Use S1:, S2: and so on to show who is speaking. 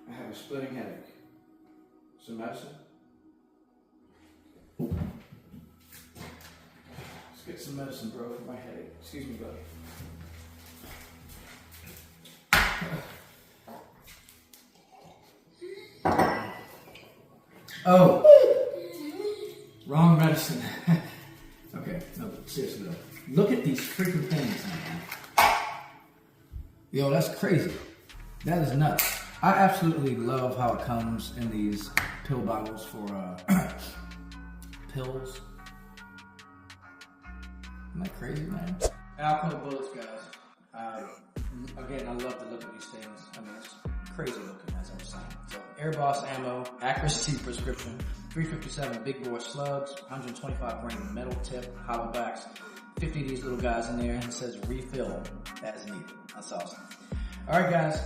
S1: I have a splitting headache. Some medicine? Let's get some medicine, bro, for my headache. Excuse me, buddy. Oh, wrong medicine. Okay, no, seriously though. Look at these freaking things, man. Yo, that's crazy. That is nuts. I absolutely love how it comes in these pill bottles for pills. Am I crazy, man? Alco bullets, guys. Again, I love to look at these things. I mean, it's crazy looking, as I was saying. So, Air Boss ammo, accuracy prescription, 357 big bore slugs, 125 grain metal tip, hollow backs, 50 of these little guys in there, and it says refill as needed. That's awesome. All right, guys.